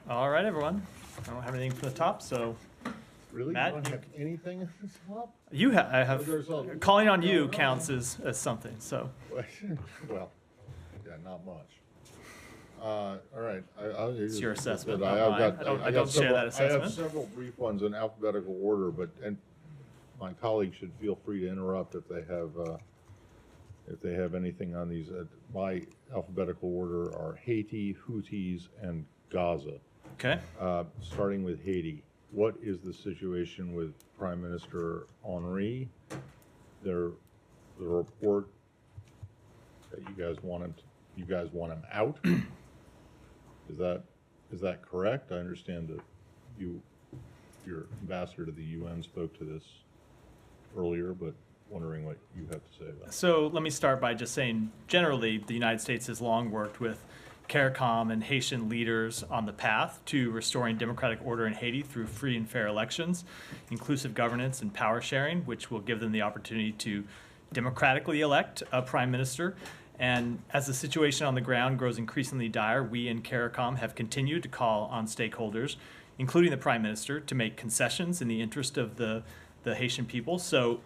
All right, everyone. I don't have anything from the top, so Really? Matt, You don't you- have anything at this top? I have, There's a- calling on you no. counts as something, so. Well, yeah, not much. All right. It's your assessment, I not have mine. got- I don't share that I have assessment. several brief ones in alphabetical order, and my colleagues should feel free to interrupt if they have anything on these. My alphabetical order are Haiti, Houthis, and Gaza. Okay. Starting with Haiti, what is the situation with Prime Minister Henry? The report that you guys want him out. Is that correct? I understand that your ambassador to the UN spoke to this earlier, but wondering what you have to say about it. So let me start by just saying, generally, the United States has long worked with CARICOM and Haitian leaders on the path to restoring democratic order in Haiti through free and fair elections, inclusive governance, and power sharing, which will give them the opportunity to democratically elect a prime minister. And as the situation on the ground grows increasingly dire, we in CARICOM have continued to call on stakeholders, including the prime minister, to make concessions in the interest of the Haitian people. So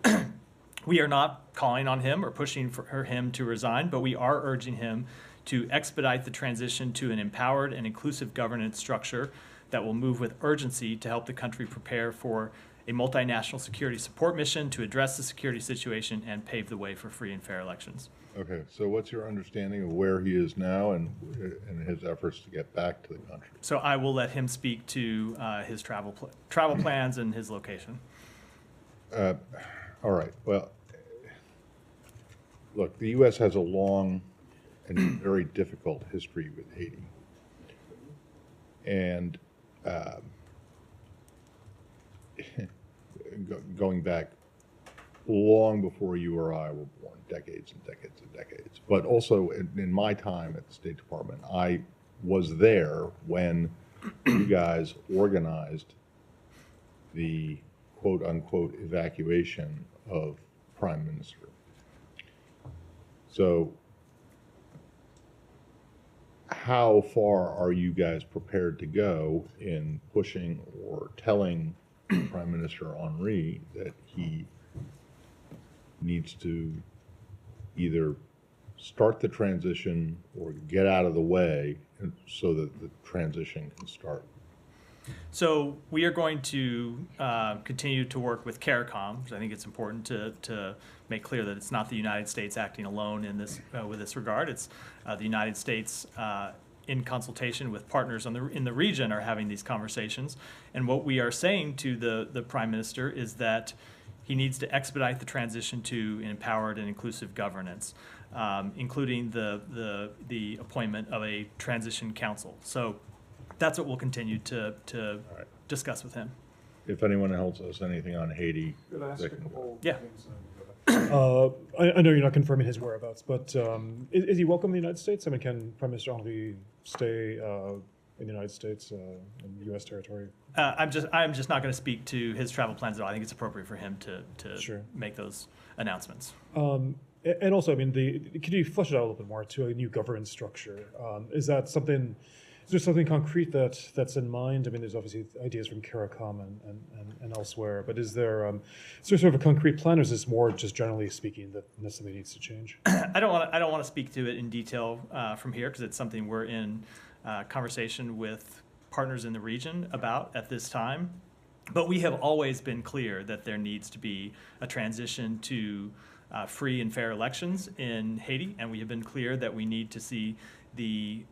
we are not calling on him or pushing for him to resign, but we are urging him to expedite the transition to an empowered and inclusive governance structure that will move with urgency to help the country prepare for a multinational security support mission to address the security situation and pave the way for free and fair elections. Okay, so what's your understanding of where he is now and his efforts to get back to the country? So I will let him speak to his travel plans and his location. All right, well, look, the U.S. has a long and very difficult history with Haiti. And going back long before you or I were born, decades and decades and decades. But also in my time at the State Department, I was there when you guys organized the quote unquote evacuation of Prime Minister. So how far are you guys prepared to go in pushing or telling Prime Minister Henry that he needs to either start the transition or get out of the way so that the transition can start? So we are going to continue to work with CARICOM, because I think it's important to make clear that it's not the United States acting alone in this with this regard. It's the United States in consultation with partners in the region are having these conversations. And what we are saying to the Prime Minister is that he needs to expedite the transition to empowered and inclusive governance, including the appointment of a transition council. So that's what we'll continue to right. discuss with him. If anyone else has anything on Haiti, Could I ask they a can go. couple Yeah. things? I know you're not confirming his whereabouts, but is he welcome in the United States? I mean, can Prime Minister Henry stay in the United States, in U.S. territory? I'm just not going to speak to his travel plans at all. I think it's appropriate for him to Sure. make those announcements. And also, I mean, could you flesh it out a little bit more to a new governance structure? Is there something concrete that's in mind? I mean, there's obviously ideas from CARICOM and elsewhere, but is there sort of a concrete plan, or is this more just generally speaking that something needs to change? I don't want to speak to it in detail from here because it's something we're in conversation with partners in the region about at this time. But we have always been clear that there needs to be a transition to free and fair elections in Haiti, and we have been clear that we need to see the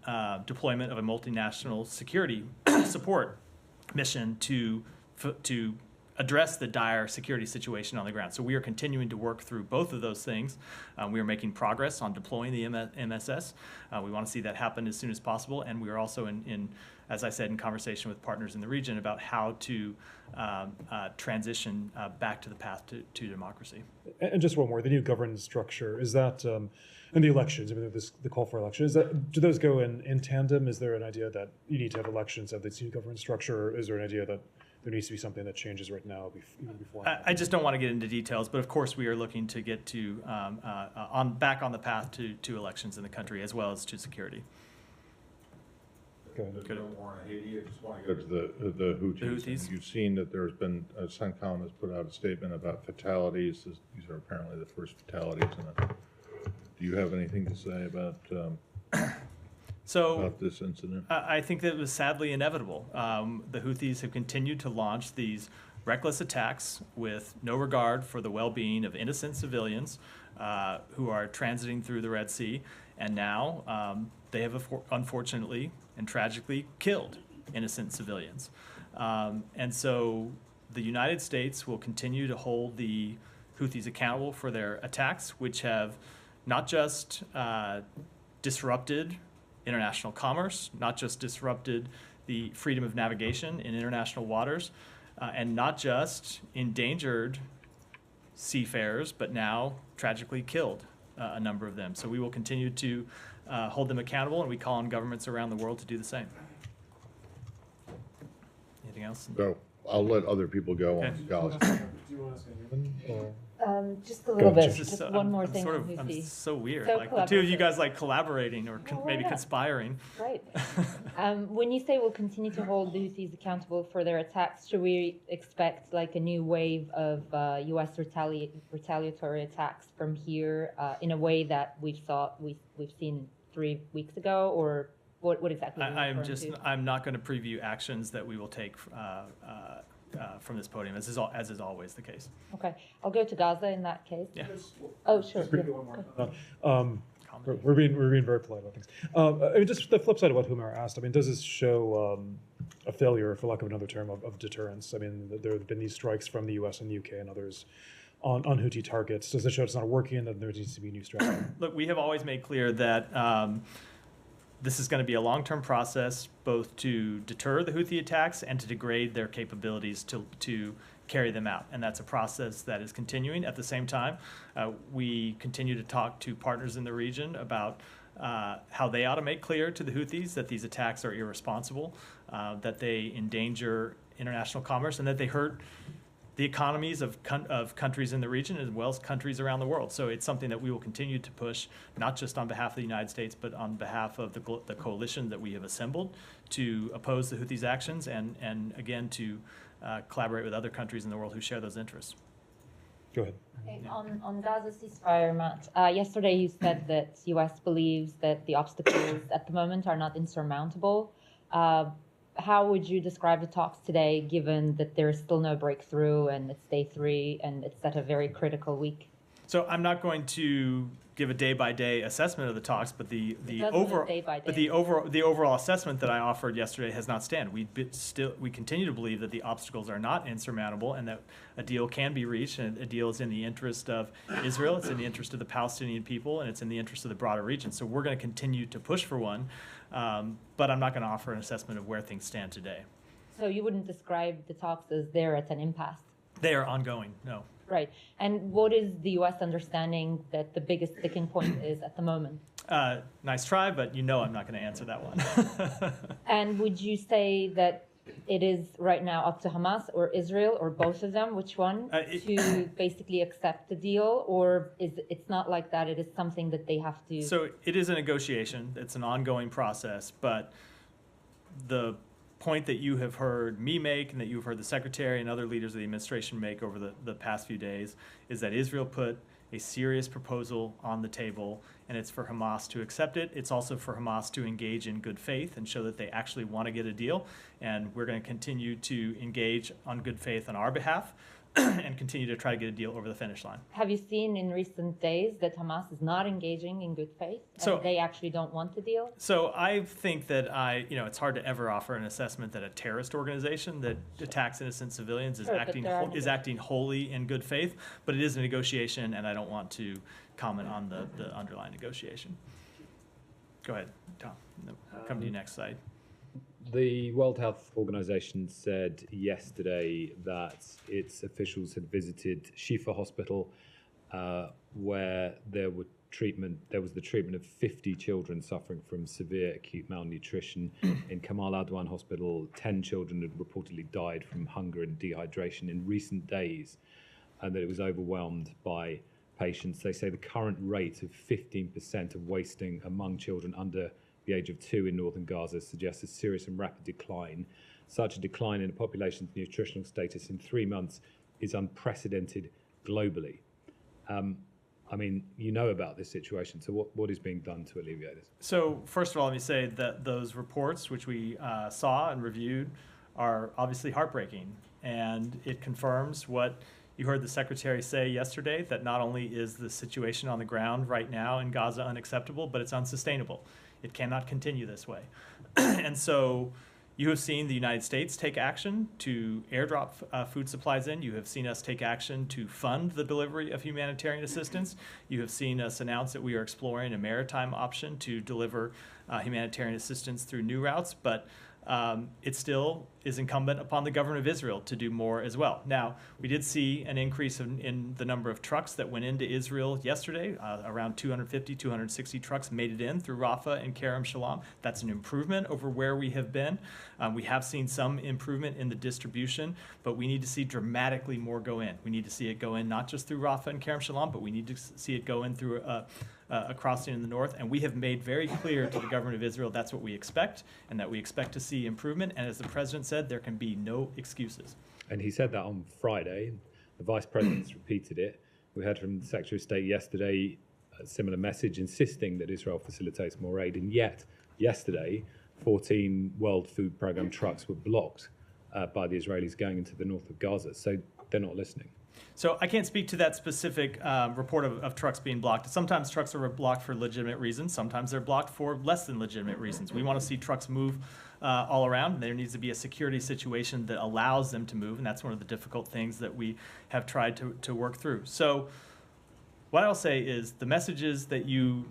deployment of a multinational security support mission to address the dire security situation on the ground. So we are continuing to work through both of those things. We are making progress on deploying the MSS. We want to see that happen as soon as possible, and we are also in, as I said, in conversation with partners in the region about how to transition back to the path to democracy. And just one more, the new governance structure, is that, and the elections, I mean, the call for elections, do those go in tandem? Is there an idea that you need to have elections of this new governance structure, or is there an idea that there needs to be something that changes right now even before? I just don't want to get into details, but of course we are looking to get to back on the path to elections in the country as well as to security. Okay. There's no more on Haiti. I just want to go to the Houthis. The Houthis. And you've seen that there's been, CENTCOM has put out a statement about fatalities. These are apparently the first fatalities. Do you have anything to say about So this incident? I think that it was sadly inevitable. The Houthis have continued to launch these reckless attacks with no regard for the well-being of innocent civilians who are transiting through the Red Sea. And now they have unfortunately and tragically killed innocent civilians. And so the United States will continue to hold the Houthis accountable for their attacks, which have not just disrupted international commerce, not just disrupted the freedom of navigation in international waters, and not just endangered seafarers, but now tragically killed a number of them. So we will continue to hold them accountable, and we call on governments around the world to do the same. Anything else? So I'll let other people go Okay. on Gaza. Do you want to ask anything? Or? Just a little bit, This just so- one more I'm thing sort on of, I'm Houthi. so weird. So Like the two of you collaborative. guys like collaborating or No, maybe why not? conspiring. Right. When you say we'll continue to hold the Houthis accountable for their attacks, should we expect like a new wave of U.S. retaliatory attacks from here in a way that we've seen 3 weeks ago, or what exactly? are you referring to? I'm not going to preview actions that we will take from this podium, as is always the case. Okay, I'll go to Gaza in that case. Yeah. Oh, sure. Just briefly yeah. one more. Okay. We're being very polite about things. I mean, just the flip side of what Humar asked. I mean, does this show a failure, for lack of another term, of deterrence? I mean, there have been these strikes from the U.S. and the U.K. and others on Houthi targets. Does it show it's not working and that there needs to be a new strategy? Look, we have always made clear that this is going to be a long-term process, both to deter the Houthi attacks and to degrade their capabilities to carry them out. And that's a process that is continuing. At the same time, we continue to talk to partners in the region about how they ought to make clear to the Houthis that these attacks are irresponsible, that they endanger international commerce, and that they hurt the economies of countries in the region as well as countries around the world. So it's something that we will continue to push, not just on behalf of the United States, but on behalf of the coalition that we have assembled to oppose the Houthis' actions and again, to collaborate with other countries in the world who share those interests. Go ahead. Okay, on Gaza ceasefire, Matt, yesterday you said that U.S. believes that the obstacles at the moment are not insurmountable. How would you describe the talks today, given that there is still no breakthrough and it's day 3 and it's at a very critical week? So I'm not going to give a day-by-day assessment of the talks, but the doesn't overall look day by but day. the overall assessment that I offered yesterday has not stand. We continue to believe that the obstacles are not insurmountable and that a deal can be reached, and a deal is in the interest of Israel, it's in the interest of the Palestinian people, and it's in the interest of the broader region. So we're going to continue to push for one, but I'm not going to offer an assessment of where things stand today. So you wouldn't describe the talks as they're at an impasse? They are ongoing. No. Right. And what is the U.S. understanding that the biggest sticking point is at the moment? Nice try, but you know I'm not going to answer that one. And would you say that it is right now up to Hamas or Israel or both of them, which one, to basically accept the deal? Or it's not like that, it is something that they have to... So it is a negotiation. It's an ongoing process, but the point that you have heard me make and that you've heard the secretary and other leaders of the administration make over the past few days is that Israel put a serious proposal on the table, and it's for Hamas to accept it. It's also for Hamas to engage in good faith and show that they actually want to get a deal, and we're going to continue to engage on good faith on our behalf and continue to try to get a deal over the finish line. Have you seen in recent days that Hamas is not engaging in good faith? So- And they actually don't want the deal? So I think that it's hard to ever offer an assessment that a terrorist organization that attacks innocent civilians is Sure, but there are acting wholly in good faith, but it is a negotiation, and I don't want to comment on the underlying negotiation. Go ahead, Tom. No, come to you next slide. The World Health Organization said yesterday that its officials had visited Shifa Hospital, where there was the treatment of 50 children suffering from severe acute malnutrition. In Kamal Adwan Hospital, 10 children had reportedly died from hunger and dehydration in recent days, and that it was overwhelmed by patients. They say the current rate of 15% of wasting among children under the age of 2 in northern Gaza suggests a serious and rapid decline. Such a decline in a population's nutritional status in 3 months is unprecedented globally. I mean, you know about this situation, so what is being done to alleviate this? So first of all, let me say that those reports, which we saw and reviewed, are obviously heartbreaking. And it confirms what you heard the Secretary say yesterday, that not only is the situation on the ground right now in Gaza unacceptable, but it's unsustainable. It cannot continue this way. And so you have seen the United States take action to airdrop food supplies in. You have seen us take action to fund the delivery of humanitarian assistance. You have seen us announce that we are exploring a maritime option to deliver humanitarian assistance through new routes, but it still is incumbent upon the government of Israel to do more as well. Now, we did see an increase in the number of trucks that went into Israel yesterday. Around 250, 260 trucks made it in through Rafah and Kerem Shalom. That's an improvement over where we have been. We have seen some improvement in the distribution, but we need to see dramatically more go in. We need to see it go in not just through Rafah and Kerem Shalom, but we need to see it go in through a crossing in the north. And we have made very clear to the government of Israel that's what we expect, and that we expect to see improvement. And as the president said, there can be no excuses. And he said that on Friday. The vice president's repeated it. We heard from the Secretary of State yesterday a similar message insisting that Israel facilitates more aid. And yet, yesterday, 14 World Food Programme trucks were blocked by the Israelis going into the north of Gaza. So they're not listening. So I can't speak to that specific report of trucks being blocked. Sometimes trucks are blocked for legitimate reasons. Sometimes they're blocked for less than legitimate reasons. We want to see trucks move all around. There needs to be a security situation that allows them to move, and that's one of the difficult things that we have tried to work through. So what I'll say is the messages that you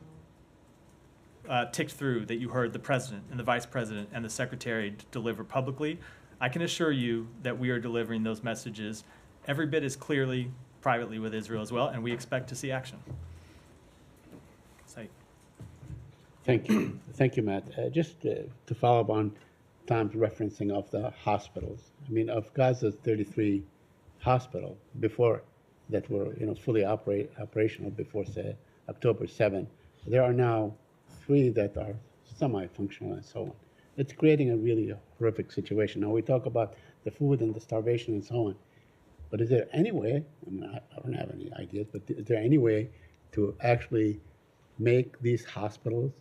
ticked through, that you heard the president and the vice president and the secretary deliver publicly, I can assure you that we are delivering those messages every bit as clearly, privately with Israel as well, and we expect to see action. Saeed. Thank you. Thank you, Matt. Just to follow up on Tom's referencing of the hospitals. I mean, of Gaza's 33 hospitals before that were fully operational before, say, October 7, there are now 3 that are semi-functional and so on. It's creating a really horrific situation. Now, we talk about the food and the starvation and so on. But is there any way, I don't have any ideas, but is there any way to actually make these hospitals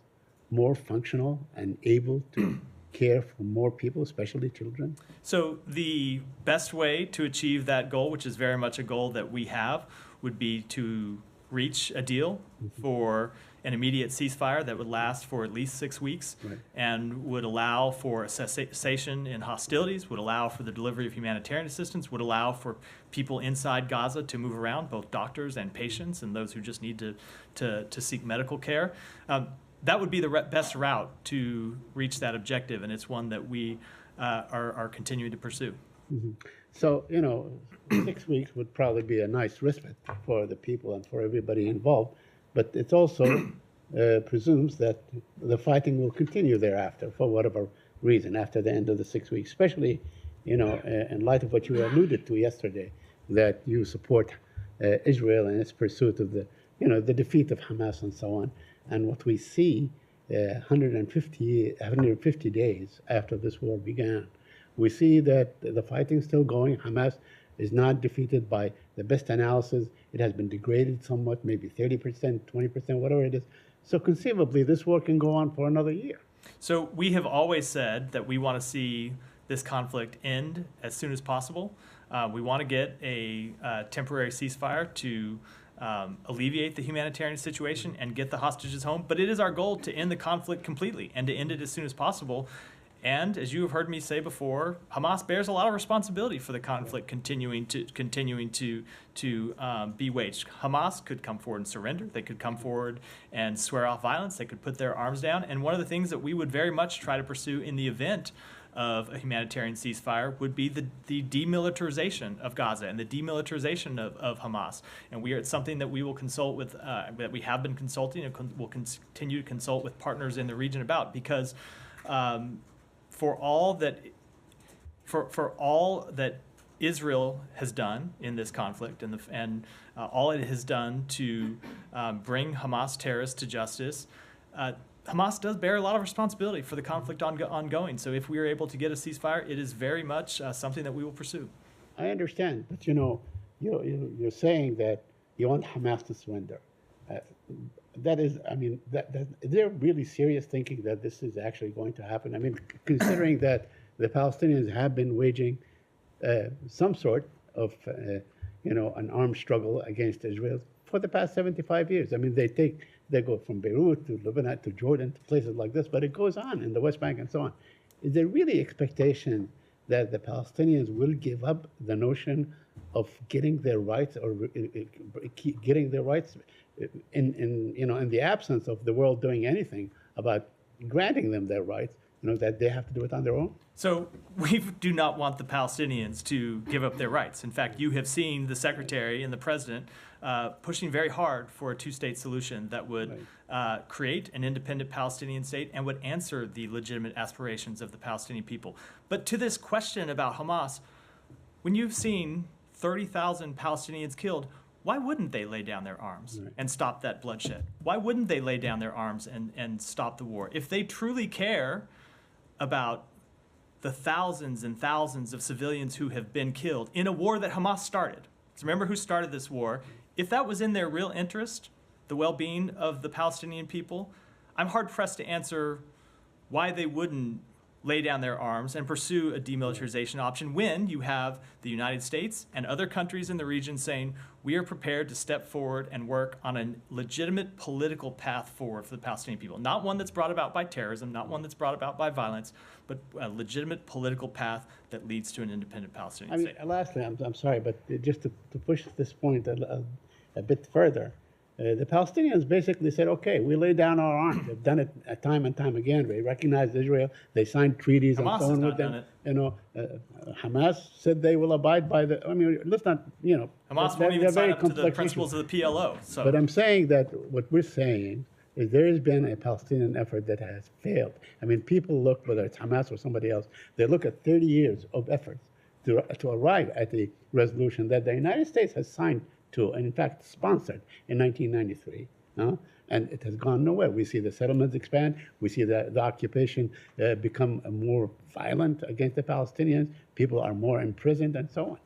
more functional and able to care for more people, especially children? So the best way to achieve that goal, which is very much a goal that we have, would be to reach a deal for an immediate ceasefire that would last for at least 6 weeks, Right. and would allow for a cessation in hostilities, would allow for the delivery of humanitarian assistance, would allow for people inside Gaza to move around, both doctors and patients and those who just need to seek medical care. That would be the best route to reach that objective, and it's one that we are continuing to pursue. Mm-hmm. So, 6 weeks would probably be a nice respite for the people and for everybody involved, but it also presumes that the fighting will continue thereafter for whatever reason after the end of the 6 weeks, especially, in light of what you alluded to yesterday, that you support Israel in its pursuit of the defeat of Hamas and so on. And what we see 150 days after this war began, we see that the fighting is still going. Hamas is not defeated by the best analysis. It has been degraded somewhat, maybe 30%, 20%, whatever it is. So conceivably, this war can go on for another year. So we have always said that we want to see this conflict end as soon as possible. We want to get a temporary ceasefire to alleviate the humanitarian situation and get the hostages home. But it is our goal to end the conflict completely and to end it as soon as possible. And as you have heard me say before, Hamas bears a lot of responsibility for the conflict continuing to be waged. Hamas could come forward and surrender. They could come forward and swear off violence. They could put their arms down. And one of the things that we would very much try to pursue in the event of a humanitarian ceasefire would be the demilitarization of Gaza and the demilitarization of Hamas. And it's something that we will consult with, that we have been consulting and will continue to consult with partners in the region about, because for all that Israel has done in this conflict and all it has done to bring Hamas terrorists to justice, Hamas does bear a lot of responsibility for the conflict ongoing. So if we are able to get a ceasefire, it is very much something that we will pursue. I understand, but you're saying that you want Hamas to surrender. That is, I mean, is there really serious thinking that this is actually going to happen? I mean, considering that the Palestinians have been waging some sort of, an armed struggle against Israel for the past 75 years. I mean, they go from Beirut to Lebanon to Jordan to places like this, but it goes on in the West Bank and so on. Is there really expectation that the Palestinians will give up the notion of getting their rights or getting their rights in the absence of the world doing anything about granting them their rights, that they have to do it on their own? So we do not want the Palestinians to give up their rights. In fact, you have seen the secretary and the president pushing very hard for a two-state solution that would create an independent Palestinian state and would answer the legitimate aspirations of the Palestinian people. But to this question about Hamas, when you've seen 30,000 Palestinians killed, why wouldn't they lay down their arms and stop that bloodshed? Why wouldn't they lay down their arms and stop the war? If they truly care about the thousands and thousands of civilians who have been killed in a war that Hamas started. So remember who started this war. If that was in their real interest, the well-being of the Palestinian people, I'm hard-pressed to answer why they wouldn't lay down their arms and pursue a demilitarization option when you have the United States and other countries in the region saying, we are prepared to step forward and work on a legitimate political path forward for the Palestinian people. Not one that's brought about by terrorism, not one that's brought about by violence, but a legitimate political path that leads to an independent Palestinian state. Lastly, I'm sorry, but just to push this point a bit further, the Palestinians basically said, okay, we lay down our arms. They've done it time and time again. They recognized Israel. They signed treaties Hamas and so on with them. Hamas said they will abide by let's not, Hamas won't even sign up to the principles of the PLO. So. But I'm saying that what we're saying is there has been a Palestinian effort that has failed. I mean, people look, whether it's Hamas or somebody else, they look at 30 years of efforts to arrive at a resolution that the United States has signed to, and in fact sponsored in 1993, and it has gone nowhere. We see the settlements expand. We see the occupation become more violent against the Palestinians. People are more imprisoned and so on.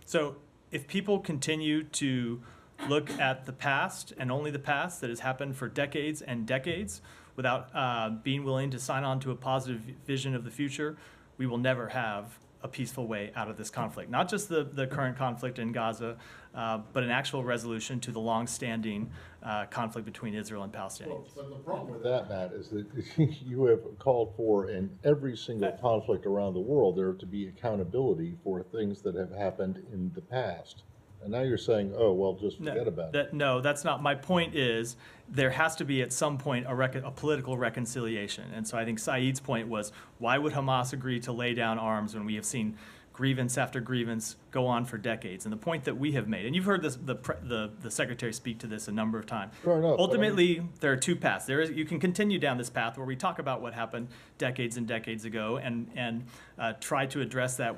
So if people continue to look at the past and only the past that has happened for decades and decades without being willing to sign on to a positive vision of the future, we will never have a peaceful way out of this conflict. Not just the current conflict in Gaza, but an actual resolution to the long-standing conflict between Israel and Palestinians. But the problem with that, Matt, is that you have called for in every single conflict around the world there to be accountability for things that have happened in the past. And now you're saying, oh, well, just forget about it. No, that's not. My point is there has to be at some point a political reconciliation. And so I think Saeed's point was, why would Hamas agree to lay down arms when we have seen grievance after grievance go on for decades? And the point that we have made, and you've heard this, the secretary speak to this a number of times. Fair enough, Ultimately, there are two paths. You can continue down this path where we talk about what happened decades and decades ago and try to address that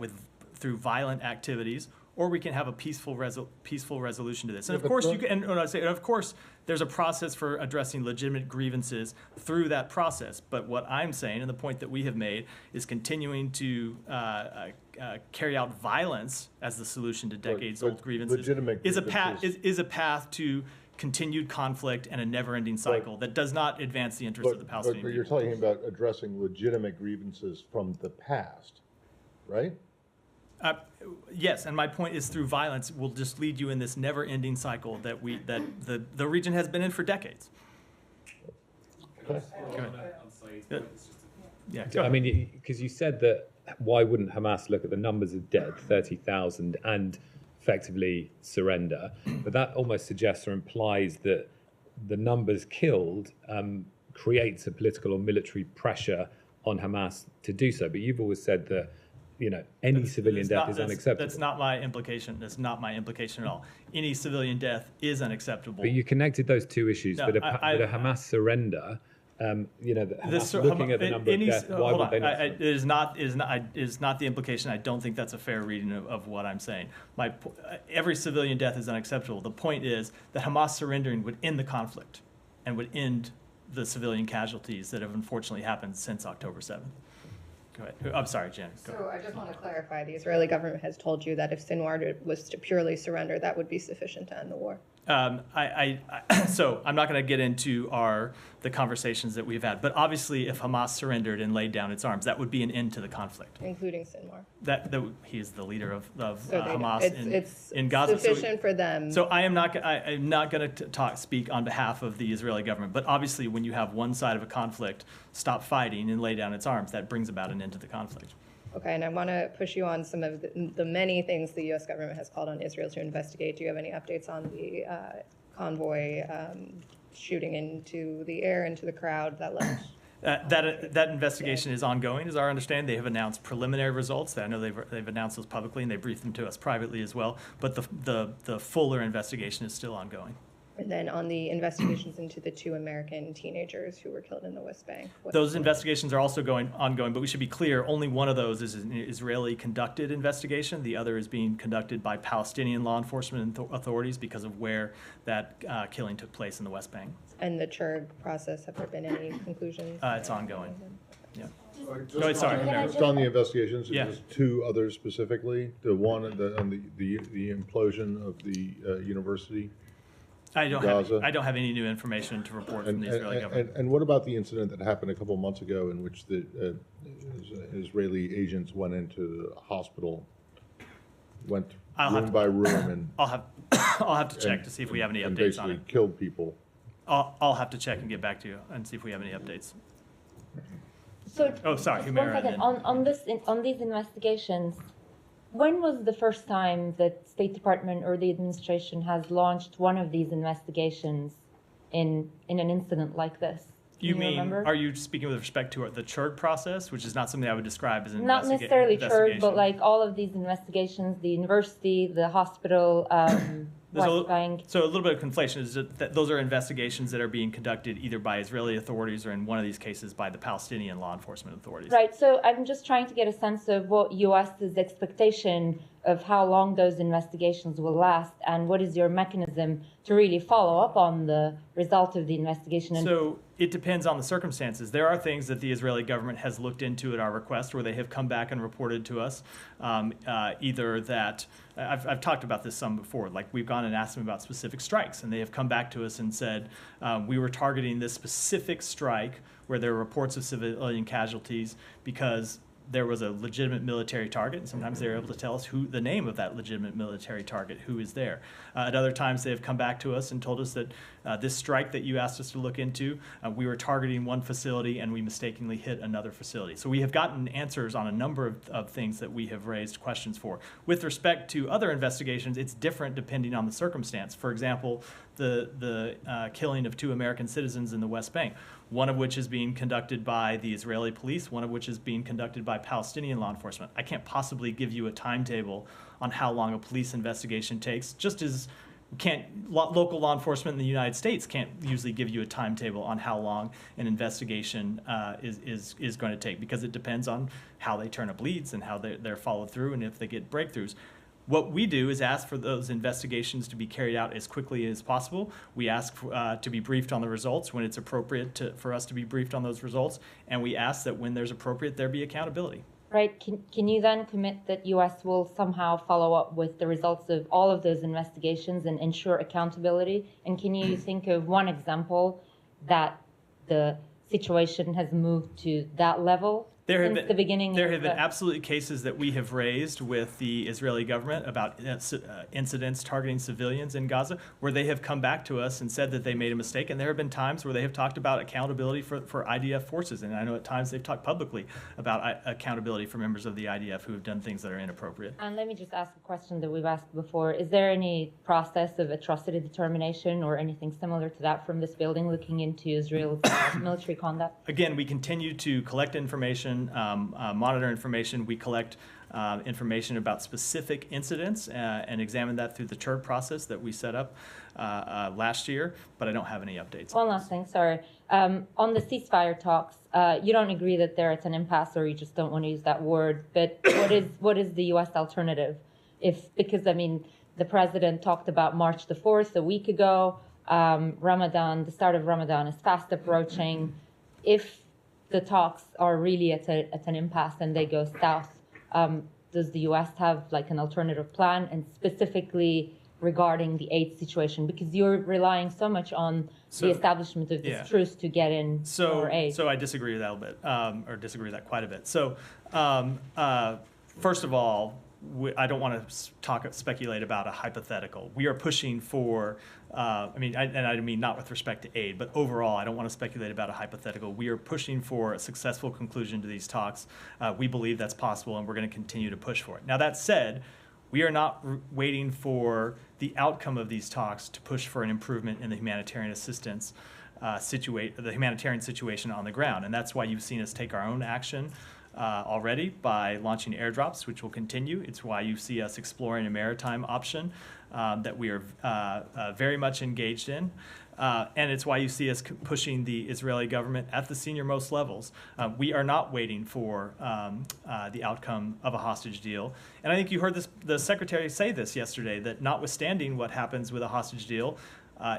through violent activities, or we can have a peaceful resolution to this. And of course, of course, there's a process for addressing legitimate grievances through that process. But what I'm saying, and the point that we have made, is continuing to carry out violence as the solution to decades-old grievances is a path to continued conflict and a never-ending cycle that does not advance the interests of the Palestinian But you're people. talking about addressing legitimate grievances from the past, right? Yes, and my point is through violence will just lead you in this never-ending cycle that the region has been in for decades. Okay. Yeah, I mean, because you said that why wouldn't Hamas look at the numbers of dead, 30,000, and effectively surrender? But that almost suggests or implies that the numbers killed creates a political or military pressure on Hamas to do so. But you've always said that any civilian death is unacceptable. That's not my implication. That's not my implication at all. Any civilian death is unacceptable. But you connected those two issues. No, that a Hamas surrender, that Hamas looking at the number of deaths, why would they not? It is not the implication. I don't think that's a fair reading of what I'm saying. Every civilian death is unacceptable. The point is that Hamas surrendering would end the conflict and would end the civilian casualties that have unfortunately happened since October 7th. Go ahead. I'm sorry, Jen. Go ahead. So I just want to clarify, the Israeli government has told you that if Sinwar was to purely surrender, that would be sufficient to end the war. So I'm not going to get into the conversations that we've had, but obviously, if Hamas surrendered and laid down its arms, that would be an end to the conflict. Including Sinwar. That he's the leader of So Hamas it's in Gaza. sufficient for them. So I'm not going to speak on behalf of the Israeli government, but obviously, when you have one side of a conflict stop fighting and lay down its arms, that brings about an end to the conflict. Okay, and I want to push you on some of the many things the U.S. government has called on Israel to investigate. Do you have any updates on the convoy shooting into the air, into the crowd that led? That investigation is ongoing, is our understanding. They have announced preliminary results. I know they've announced those publicly, and they briefed them to us privately as well. But the fuller investigation is still ongoing. And then on the investigations into the 2 American teenagers who were killed in the West Bank. Those investigations are also ongoing, but we should be clear, only one of those is an Israeli-conducted investigation. The other is being conducted by Palestinian law enforcement authorities because of where that killing took place in the West Bank. And the Churg process, have there been any conclusions? It's ongoing. Yeah. Just ahead, sorry. Just on the investigations, Yeah. just 2 others specifically, the one on the implosion of the university. I don't Gaza. have any new information to report from the Israeli government. And what about the incident that happened a couple months ago in which the Israeli agents went into the hospital, went room by room and I'll have to check to see if we have any and updates on basically it. killed people? I'll have to check and get back to you and see if we have any updates. So, Oh, sorry, just Humera, one second. and On these investigations, when was the first time that State Department or the administration has launched one of these investigations in an incident like this? Can You mean, remember? are you speaking with respect to the Churg process, which is not something I would describe as an Not necessarily Churg, but investigation? like all of these investigations, the university, the hospital, West Bank. So a little bit of conflation is that those are investigations that are being conducted either by Israeli authorities or in one of these cases by the Palestinian law enforcement authorities. Right, so I'm just trying to get a sense of what US's expectation of how long those investigations will last, and what is your mechanism to really follow up on the result of the investigation. And So it depends on the circumstances. There are things that the Israeli government has looked into at our request where they have come back and reported to us either that, I've talked about this some before, like we've gone and asked them about specific strikes, and they have come back to us and said, we were targeting this specific strike where there were reports of civilian casualties because there was a legitimate military target, and sometimes they're able to tell us the name of that legitimate military target, who is there. At other times, they have come back to us and told us that this strike that you asked us to look into, we were targeting one facility and we mistakenly hit another facility. So we have gotten answers on a number of things that we have raised questions for. With respect to other investigations, it's different depending on the circumstance. For example, the killing of 2 American citizens in the West Bank, one of which is being conducted by the Israeli police, one of which is being conducted by Palestinian law enforcement. I can't possibly give you a timetable on how long a police investigation takes, just as local law enforcement in the United States can't usually give you a timetable on how long an investigation is going to take, because it depends on how they turn up leads and how they're followed through and if they get breakthroughs. What we do is ask for those investigations to be carried out as quickly as possible. We ask to be briefed on the results when it's appropriate for us to be briefed on those results, and we ask that when there's appropriate, there be accountability. right, can you then commit that US will somehow follow up with the results of all of those investigations and ensure accountability? And can you think of one example that the situation has moved to that level? Since the beginning There of have been the- absolutely cases that we have raised with the Israeli government about incidents targeting civilians in Gaza, where they have come back to us and said that they made a mistake. And there have been times where they have talked about accountability for IDF forces. And I know at times they've talked publicly about accountability for members of the IDF who have done things that are inappropriate. And let me just ask a question that we've asked before. Is there any process of atrocity determination or anything similar to that from this building looking into Israel's military conduct? Again, we continue to collect information, monitor information. We collect information about specific incidents and examine that through the Churg process that we set up last year, but I don't have any updates. One last thing, sorry. On the ceasefire talks, you don't agree that they're at an impasse, or you just don't want to use that word, but what is the U.S. alternative? Because, I mean, the president talked about March the 4th a week ago. Ramadan, the start of Ramadan is fast approaching. If the talks are really at an impasse and they go south, does the U.S. have like an alternative plan, and specifically regarding the aid situation? Because you're relying so much on the establishment of this truce to get in more aid. So I disagree with that a little bit, or disagree with that quite a bit. So first of all, I don't want to speculate about a hypothetical. We are pushing for, I mean not with respect to aid, but overall, I don't want to speculate about a hypothetical. We are pushing for a successful conclusion to these talks. We believe that's possible, and we're going to continue to push for it. Now, that said, we are not waiting for the outcome of these talks to push for an improvement in the humanitarian assistance the humanitarian situation on the ground. And that's why you've seen us take our own action already by launching airdrops, which will continue. It's why you see us exploring a maritime option that we are very much engaged in. And it's why you see us pushing the Israeli government at the senior-most levels. We are not waiting for the outcome of a hostage deal. And I think you heard the secretary say this yesterday, that notwithstanding what happens with a hostage deal,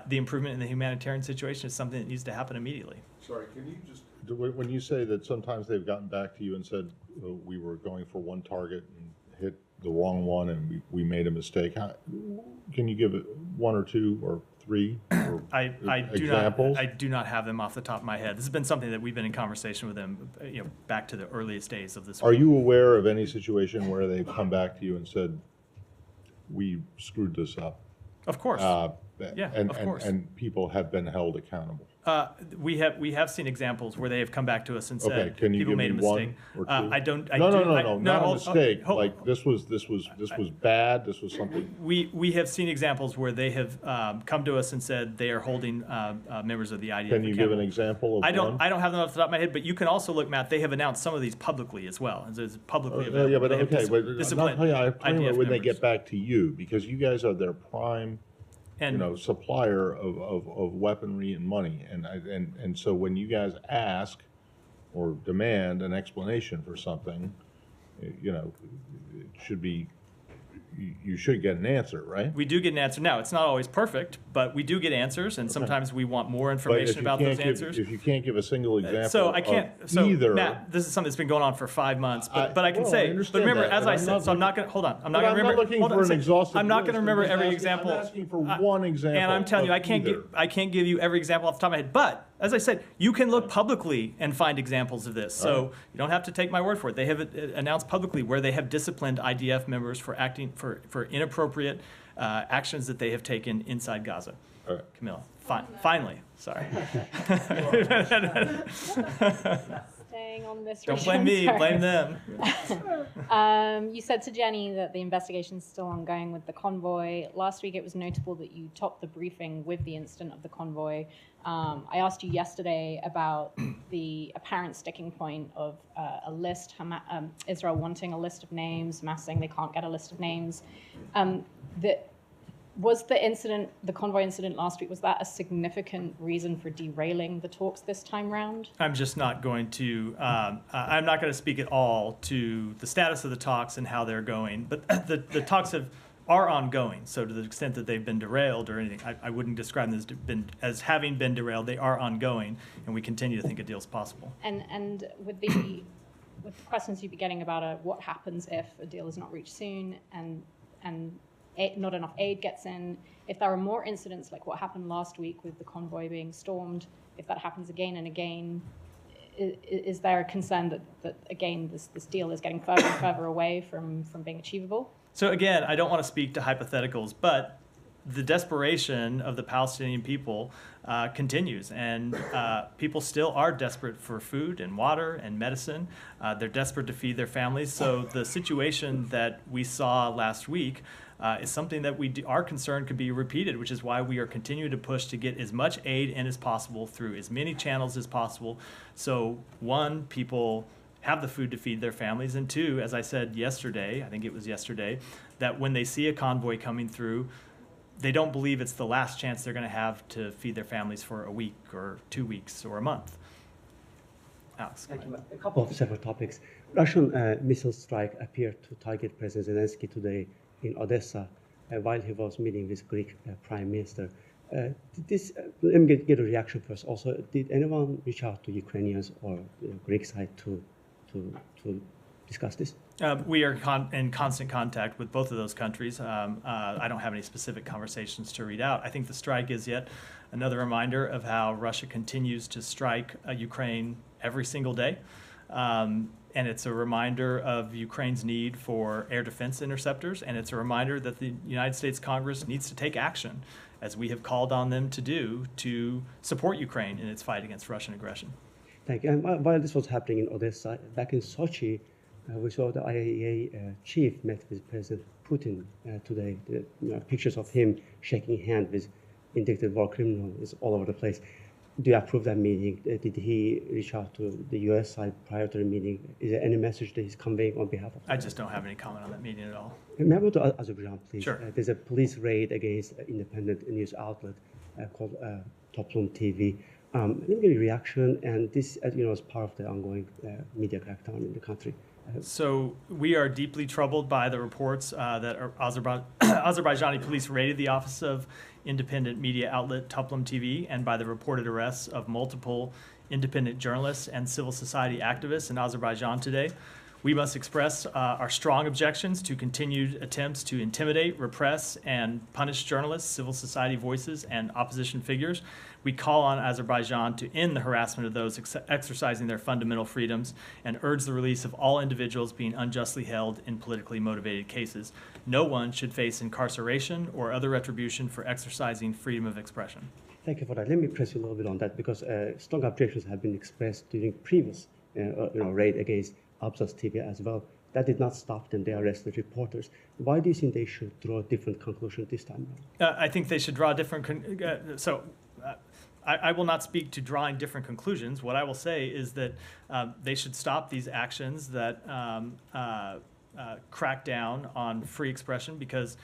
the improvement in the humanitarian situation is something that needs to happen immediately. Sorry, can you just, when you say that sometimes they've gotten back to you and said, we were going for one target and hit the wrong one and we made a mistake, can you give it one or two or three examples? I do not have them off the top of my head. This has been something that we've been in conversation with them, back to the earliest days of this. Are you aware of any situation where they've come back to you and said, we screwed this up? Of course. Of course. And people have been held accountable. We have seen examples where they have come back to us and said, okay, can you people give made a me mistake. One or two? I don't. No, not a mistake. Hold, like this was bad. This was something. We have seen examples where they have come to us and said they are holding members of the IDF. Can you give an example of I don't have them off the top of my head, but you can also look, Matt. They have announced some of these publicly as well. It's publicly available. Yeah, but They have okay, but I'm disciplined talking IDF about when they members. get back to you, because you guys are their prime. And supplier of weaponry and money, and so when you guys ask or demand an explanation for something, it should be, you should get an answer, right? we do get an answer. Now, it's not always perfect, but we do get answers, and sometimes we want more information about those answers. If you can't give a single example, So I can't. of So either, Matt, this is something that's been going on for 5 months. But I can well, I say. But understand remember, that, as but I I'm said, not so I'm not going to hold on. I'm not going to remember. looking hold on for a an second. exhaustive I'm not list. going to remember I'm every asking- example. I'm asking for one example. And I'm telling you, of either. I can't give you every example off the top of my head. But as I said, you can look publicly and find examples of this. So you don't have to take my word for it. They have announced publicly where they have disciplined IDF members for acting for inappropriate actions that they have taken inside Gaza. All right. Camilla, finally, sorry. Staying on this Don't blame me, sorry. blame them. You said to Jenny that the investigation is still ongoing with the convoy. Last week, it was notable that you topped the briefing with the incident of the convoy. I asked you yesterday about the apparent sticking point of a list, Israel wanting a list of names, Hamas saying they can't get a list of names. Was the convoy incident last week, was that a significant reason for derailing the talks this time round? I'm just not going to, I'm not going to speak at all to the status of the talks and how they're going. But the talks are ongoing. So to the extent that they've been derailed or anything, I wouldn't describe them as having been derailed. They are ongoing, and we continue to think a deal is possible. And with the questions you'd be getting about what happens if a deal is not reached soon and not enough aid gets in, if there are more incidents like what happened last week with the convoy being stormed, if that happens again and again, is there a concern that again, this deal is getting further and further away from being achievable? So again, I don't want to speak to hypotheticals, but the desperation of the Palestinian people continues, and people still are desperate for food and water and medicine. They're desperate to feed their families. So the situation that we saw last week is something that we are concerned could be repeated, which is why we are continuing to push to get as much aid in as possible through as many channels as possible. So one, people have the food to feed their families, and two, as I said yesterday, I think it was yesterday, that when they see a convoy coming through, they don't believe it's the last chance they're going to have to feed their families for a week or 2 weeks or a month. Alex. Thank you. A couple of separate topics. Russian missile strike appeared to target President Zelensky today in Odessa while he was meeting with Greek Prime Minister. Let me get a reaction first. Also, did anyone reach out to Ukrainians or the Greek side to discuss this? We are in constant contact with both of those countries. I don't have any specific conversations to read out. I think the strike is yet another reminder of how Russia continues to strike Ukraine every single day. And it's a reminder of Ukraine's need for air defense interceptors, and it's a reminder that the United States Congress needs to take action, as we have called on them to do, to support Ukraine in its fight against Russian aggression. Thank you. And while this was happening in Odessa, back in Sochi, we saw the IAEA chief met with President Putin today. Pictures of him shaking hands with indicted war criminals all over the place. Do you approve that meeting? Did he reach out to the U.S. side prior to the meeting? Is there any message that he's conveying on behalf of? I just don't have any comment on that meeting at all. May I go to Azerbaijan, please? Sure. There's a police raid against an independent news outlet called Toplum TV. Let me get a reaction, and this, is part of the ongoing media crackdown in the country. So we are deeply troubled by the reports that Azerbaijani police raided the office of independent media outlet Toplum TV, and by the reported arrests of multiple independent journalists and civil society activists in Azerbaijan today. We must express our strong objections to continued attempts to intimidate, repress, and punish journalists, civil society voices, and opposition figures. We call on Azerbaijan to end the harassment of those exercising their fundamental freedoms and urge the release of all individuals being unjustly held in politically motivated cases. No one should face incarceration or other retribution for exercising freedom of expression. Thank you for that. Let me press you a little bit on that, because strong objections have been expressed during previous raid against Abzas TV as well. That did not stop them. They arrested reporters. Why do you think they should draw a different conclusion this time around? I think they should draw a different I will not speak to drawing different conclusions. What I will say is that they should stop these actions that crack down on free expression, because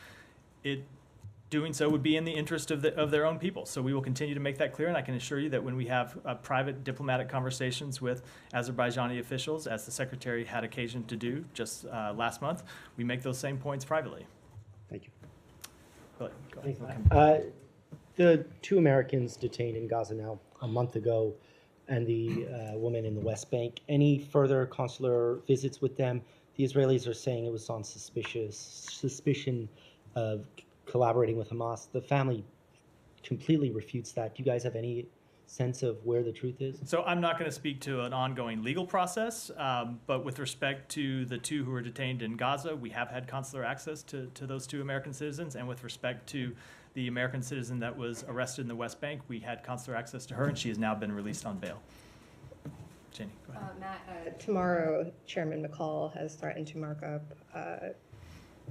doing so would be in the interest of their own people. So we will continue to make that clear, and I can assure you that when we have private diplomatic conversations with Azerbaijani officials, as the Secretary had occasion to do just last month, we make those same points privately. Thank you. Go ahead. The 2 Americans detained in Gaza now a month ago, and the woman in the West Bank, any further consular visits with them? The Israelis are saying it was on suspicion of collaborating with Hamas. The family completely refutes that. Do you guys have any sense of where the truth is? So I'm not going to speak to an ongoing legal process, but with respect to the 2 who are detained in Gaza, we have had consular access to those 2 American citizens, and with respect to the American citizen that was arrested in the West Bank, we had consular access to her, and she has now been released on bail. Janie, go ahead. Matt, tomorrow, Chairman McCall has threatened to mark up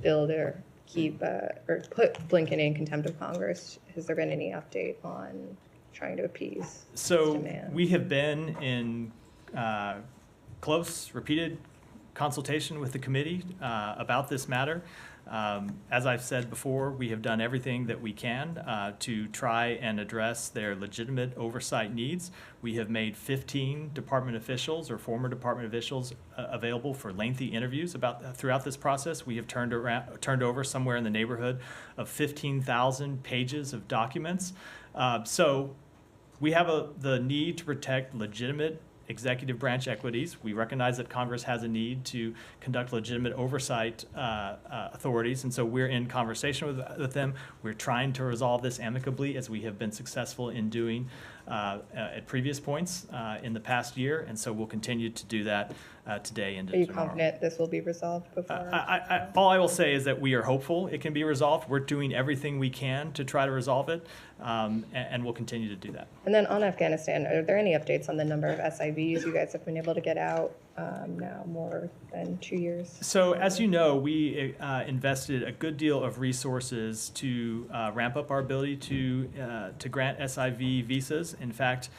bill to keep or put Blinken in contempt of Congress. Has there been any update on trying to appease this demand? We have been in close, repeated consultation with the committee about this matter. As I've said before, we have done everything that we can to try and address their legitimate oversight needs. We have made 15 department officials or former department officials available for lengthy interviews throughout this process. We have turned over somewhere in the neighborhood of 15,000 pages of documents. So we have the need to protect legitimate executive branch equities. We recognize that Congress has a need to conduct legitimate oversight authorities, and so we're in conversation with them. We're trying to resolve this amicably, as we have been successful in doing at previous points in the past year, and so we'll continue to do that today and tomorrow. Are you confident this will be resolved before? All I will say is that we are hopeful it can be resolved. We're doing everything we can to try to resolve it, and we'll continue to do that. And then on Afghanistan, are there any updates on the number of SIVs you guys have been able to get out now more than 2 years? So as you know, we invested a good deal of resources to ramp up our ability to grant SIV visas. In fact,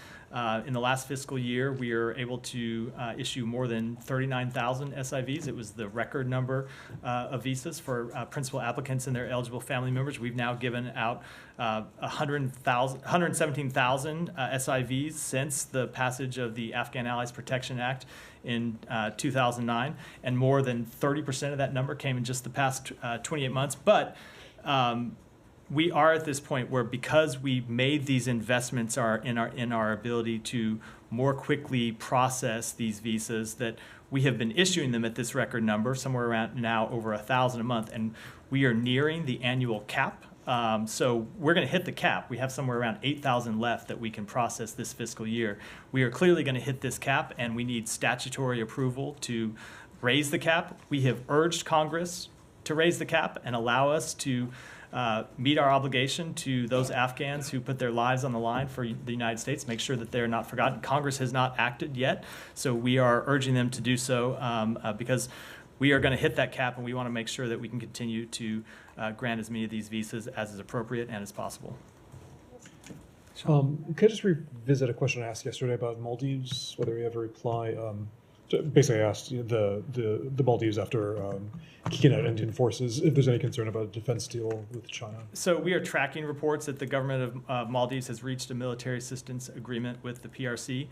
in the last fiscal year, we were able to issue more than 39,000 SIVs. It was the record number of visas for principal applicants and their eligible family members. We've now given out 117,000 SIVs since the passage of the Afghan Allies Protection Act in 2009, and more than 30% of that number came in just the past 28 months. But we are at this point where, because we made these investments in our ability to more quickly process these visas, that we have been issuing them at this record number, somewhere around now over 1,000 a month, and we are nearing the annual cap. So we're going to hit the cap. We have somewhere around 8,000 left that we can process this fiscal year. We are clearly going to hit this cap, and we need statutory approval to raise the cap. We have urged Congress to raise the cap and allow us to meet our obligation to those Afghans who put their lives on the line for the United States, make sure that they're not forgotten. Congress has not acted yet, so we are urging them to do so because we are going to hit that cap, and we want to make sure that we can continue to grant as many of these visas as is appropriate and as possible. Could I just revisit a question I asked yesterday about Maldives, whether you have a reply? Basically, I asked the Maldives after kicking out Indian forces if there's any concern about a defense deal with China. So we are tracking reports that the government of Maldives has reached a military assistance agreement with the PRC.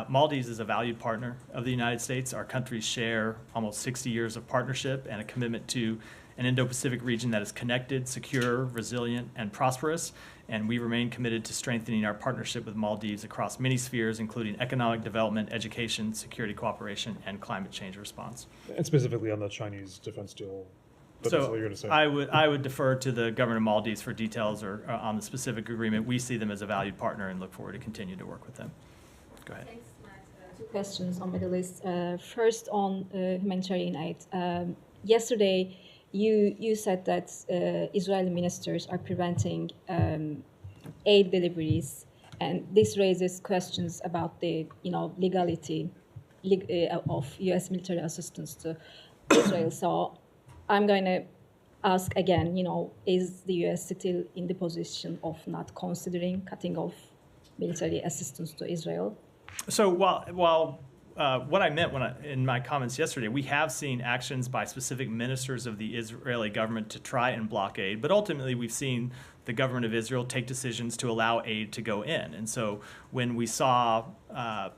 Maldives is a valued partner of the United States. Our countries share almost 60 years of partnership and a commitment to an Indo-Pacific region that is connected, secure, resilient, and prosperous. And we remain committed to strengthening our partnership with Maldives across many spheres, including economic development, education, security cooperation, and climate change response. And specifically on the Chinese defense deal. That's all you're going to say. I would defer to the government of Maldives for details or on the specific agreement. We see them as a valued partner and look forward to continue to work with them. Go ahead. Thanks, Matt. Two questions on Middle East. First on humanitarian aid. Yesterday, you said that Israeli ministers are preventing aid deliveries, and this raises questions about the legality of U.S. military assistance to Israel. So I'm going to ask again, is the U.S. still in the position of not considering cutting off military assistance to Israel? So while what I meant in my comments yesterday, we have seen actions by specific ministers of the Israeli government to try and block aid, but ultimately we've seen the government of Israel take decisions to allow aid to go in. And so when we saw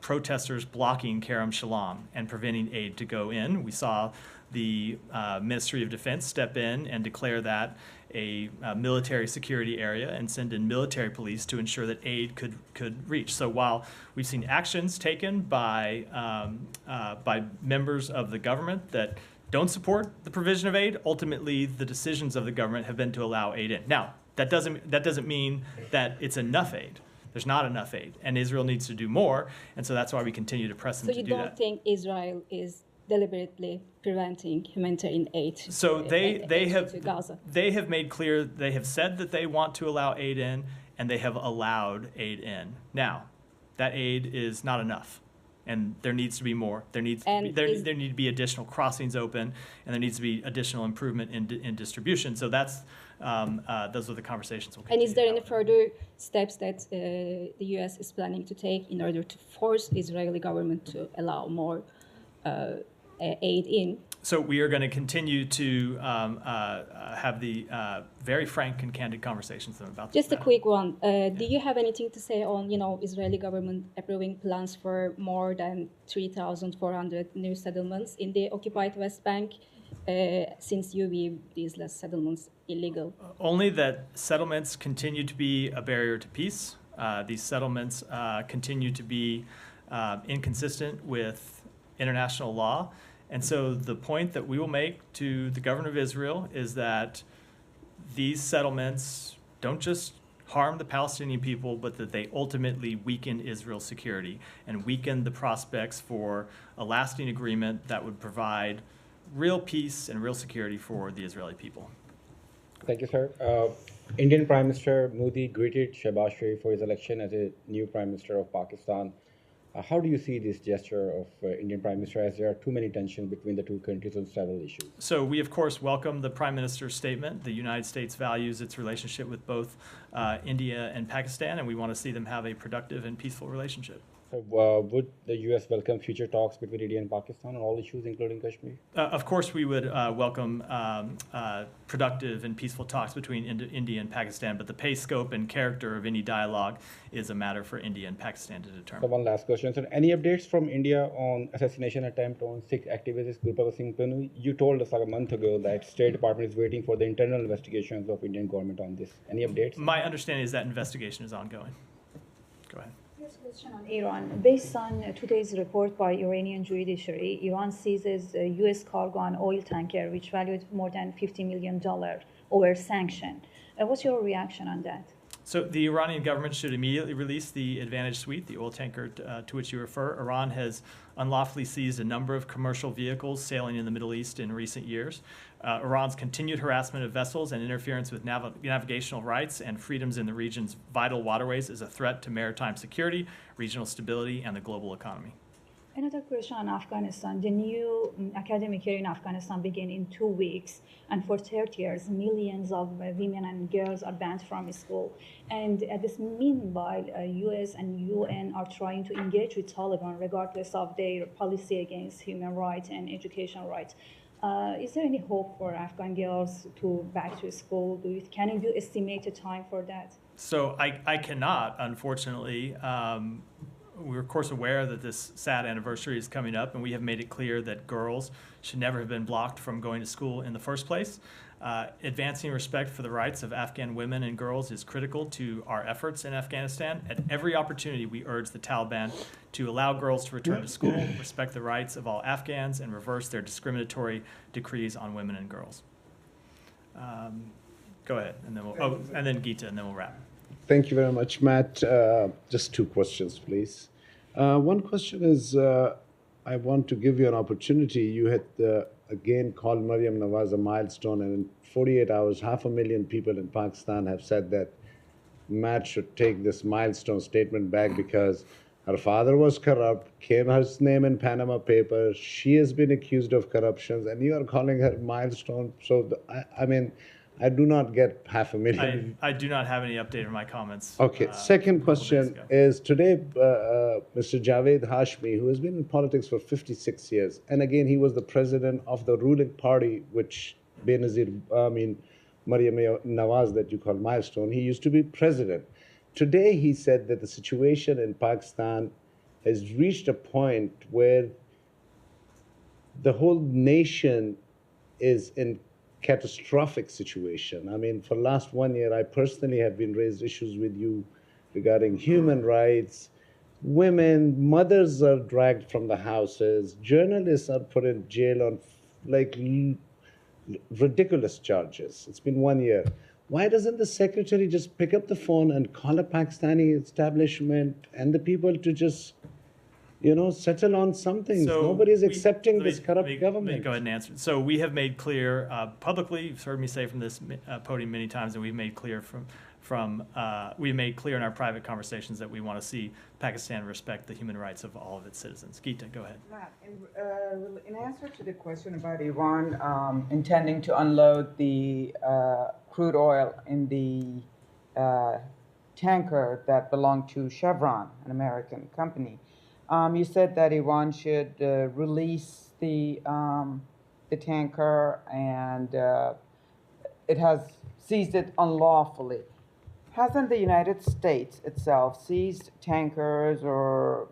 protesters blocking Kerem Shalom and preventing aid to go in, we saw the Ministry of Defense step in and declare that a military security area and send in military police to ensure that aid could reach. So while we've seen actions taken by members of the government that don't support the provision of aid, ultimately the decisions of the government have been to allow aid in. Now, that doesn't mean that it's enough aid. There's not enough aid, and Israel needs to do more, and so that's why we continue to press them to do that. So you don't think Israel is deliberately preventing humanitarian aid so to Gaza? They have made clear, they have said that they want to allow aid in, and they have allowed aid in. Now, that aid is not enough, and there needs to be more. There need to be additional crossings open, and there needs to be additional improvement in distribution. So that's those are the conversations we'll continue. And is there any further steps that the U.S. is planning to take in order to force Israeli government to allow more aid in? So we are going to continue to have the very frank and candid conversations with them about this. Just a quick one. Do you have anything to say on, Israeli government approving plans for more than 3,400 new settlements in the occupied West Bank, since you view these last settlements illegal? Only that settlements continue to be a barrier to peace. These settlements continue to be inconsistent with international law. And so the point that we will make to the government of Israel is that these settlements don't just harm the Palestinian people, but that they ultimately weaken Israel's security and weaken the prospects for a lasting agreement that would provide real peace and real security for the Israeli people. Thank you, sir. Indian Prime Minister Modi greeted Shehbaz Sharif for his election as a new Prime Minister of Pakistan. How do you see this gesture of Indian Prime Minister, as there are too many tensions between the two countries on several issues? So we, of course, welcome the Prime Minister's statement. The United States values its relationship with both India and Pakistan, and we want to see them have a productive and peaceful relationship. So, would the U.S. welcome future talks between India and Pakistan on all issues, including Kashmir? Of course, we would welcome productive and peaceful talks between India and Pakistan, but the pace, scope, and character of any dialogue is a matter for India and Pakistan to So, determine. one last question. So, any updates from India on assassination attempt on Sikh activist Gurpratap Singh Pannu? You told us like a month ago that State Department is waiting for the internal investigations of Indian government on this. Any updates? My understanding is that investigation is ongoing. Go ahead. Yes, question on Iran. Based on today's report by Iranian judiciary, Iran seizes a U.S. cargo on oil tanker which valued more than $50 million over sanction. What's your reaction on that? So the Iranian government should immediately release the Advantage Suite, the oil tanker to which you refer. Iran has unlawfully seized a number of commercial vehicles sailing in the Middle East in recent years. Iran's continued harassment of vessels and interference with navigational rights and freedoms in the region's vital waterways is a threat to maritime security, regional stability, and the global economy. Another question on Afghanistan. The new academic year in Afghanistan began in 2 weeks, and for 30 years, millions of women and girls are banned from school. And at this meanwhile, US and UN are trying to engage with Taliban regardless of their policy against human rights and educational rights. Is there any hope for Afghan girls to back to school? Can you estimate a time for that? So I cannot, unfortunately. We're, of course, aware that this sad anniversary is coming up, and we have made it clear that girls should never have been blocked from going to school in the first place. Advancing respect for the rights of Afghan women and girls is critical to our efforts in Afghanistan. At every opportunity, we urge the Taliban to allow girls to return to school, respect the rights of all Afghans, and reverse their discriminatory decrees on women and girls. Go ahead, and then and then Geeta, and then we'll wrap. Thank you very much, Matt. Just 2 questions, please. One question is, I want to give you an opportunity. You had, again, called Maryam Nawaz a milestone, and in 48 hours, 500,000 people in Pakistan have said that Matt should take this milestone statement back because her father was corrupt, came her name in Panama Papers, she has been accused of corruption, and you are calling her milestone. So, I mean, I do not get 500,000. I do not have any update on my comments. Okay, second question is today, Mr. Javed Hashmi, who has been in politics for 56 years, and again, he was the president of the ruling party, which Maryam Nawaz, that you call milestone, he used to be president. Today, he said that the situation in Pakistan has reached a point where the whole nation is in catastrophic situation. I mean, for the last 1 year, I personally have been raised issues with you regarding human rights. Women, mothers are dragged from the houses. Journalists are put in jail on like ridiculous charges. It's been 1 year. Why doesn't the secretary just pick up the phone and call a Pakistani establishment and the people to just, settle on something? Nobody is accepting this corrupt government. Let me go ahead and answer. So we have made clear publicly, you've heard me say from this podium many times, and we've made clear we made clear in our private conversations that we want to see Pakistan respect the human rights of all of its citizens. Geeta, go ahead. Matt, in answer to the question about Iran intending to unload the crude oil in the tanker that belonged to Chevron, an American company, you said that Iran should release the tanker and it has seized it unlawfully. Hasn't the United States itself seized tankers or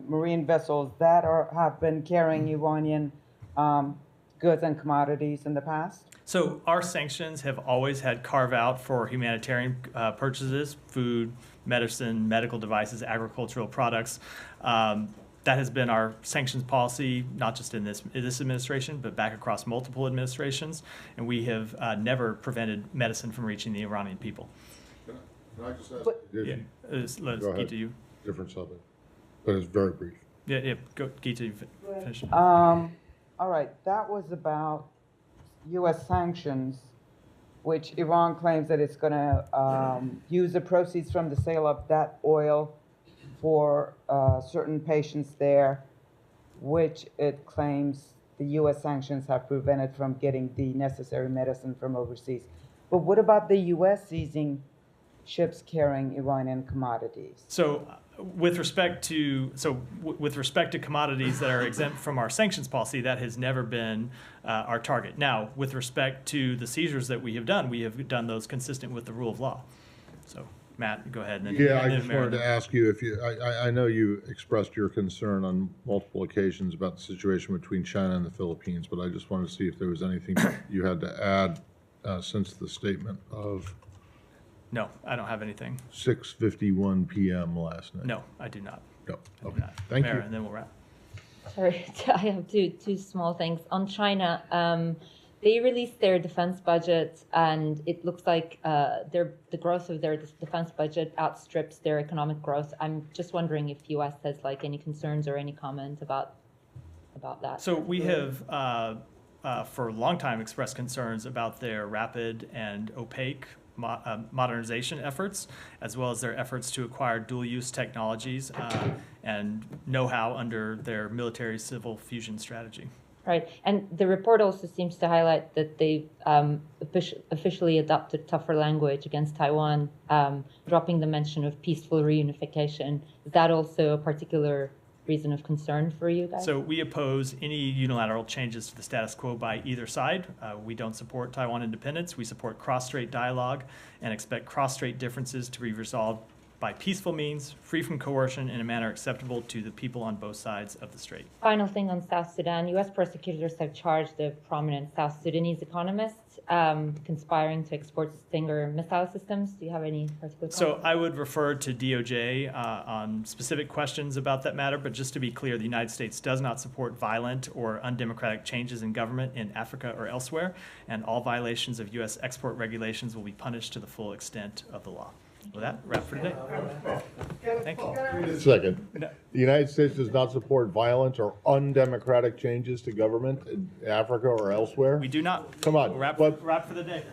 marine vessels that have been carrying Iranian goods and commodities in the past? So our sanctions have always had carve-out for humanitarian purchases, food, medicine, medical devices, agricultural products. That has been our sanctions policy, not just in this administration, but back across multiple administrations. And we have never prevented medicine from reaching the Iranian people. Can I just ask? Let's Go Geeta, ahead. you. Different subject, but it's very brief. Yeah, go, Geeta, you finish. All right, that was about U.S. sanctions, which Iran claims that it's going to use the proceeds from the sale of that oil for certain patients there, which it claims the U.S. sanctions have prevented from getting the necessary medicine from overseas. But what about the U.S. seizing ships carrying Iranian commodities? So with respect to commodities that are exempt from our sanctions policy, that has never been our target. Now, with respect to the seizures that we have done those consistent with the rule of law. So, Matt, go ahead. And then, Yeah, I and then just wanted to ask you if you, I know you expressed your concern on multiple occasions about the situation between China and the Philippines, but I just wanted to see if there was anything you had to add since the statement of No, I don't have anything. 6:51 p.m. last night. No, I do not. No. I do Okay. not. Thank Mara, you. and then we'll wrap. Sorry, I have two small things. On China, they released their defense budget, and it looks like the growth of their defense budget outstrips their economic growth. I'm just wondering if U.S. has like any concerns or any comment about that. So we have, for a long time, expressed concerns about their rapid and opaque modernization efforts, as well as their efforts to acquire dual-use technologies and know-how under their military-civil fusion strategy. Right, and the report also seems to highlight that they officially adopted tougher language against Taiwan, dropping the mention of peaceful reunification. Is that also a particular reason of concern for you guys? So we oppose any unilateral changes to the status quo by either side. We don't support Taiwan independence. We support cross-strait dialogue and expect cross-strait differences to be resolved by peaceful means, free from coercion, in a manner acceptable to the people on both sides of the strait. Final thing on South Sudan, U.S. prosecutors have charged a prominent South Sudanese economist conspiring to export Stinger missile systems. Do you have any particular comments? So I would refer to DOJ on specific questions about that matter, but just to be clear, the United States does not support violent or undemocratic changes in government in Africa or elsewhere, and all violations of U.S. export regulations will be punished to the full extent of the law. With that, wrap for today. Thank you. Wait a second. The United States does not support violent or undemocratic changes to government in Africa or elsewhere? We do not. Come on. Wrap for the day.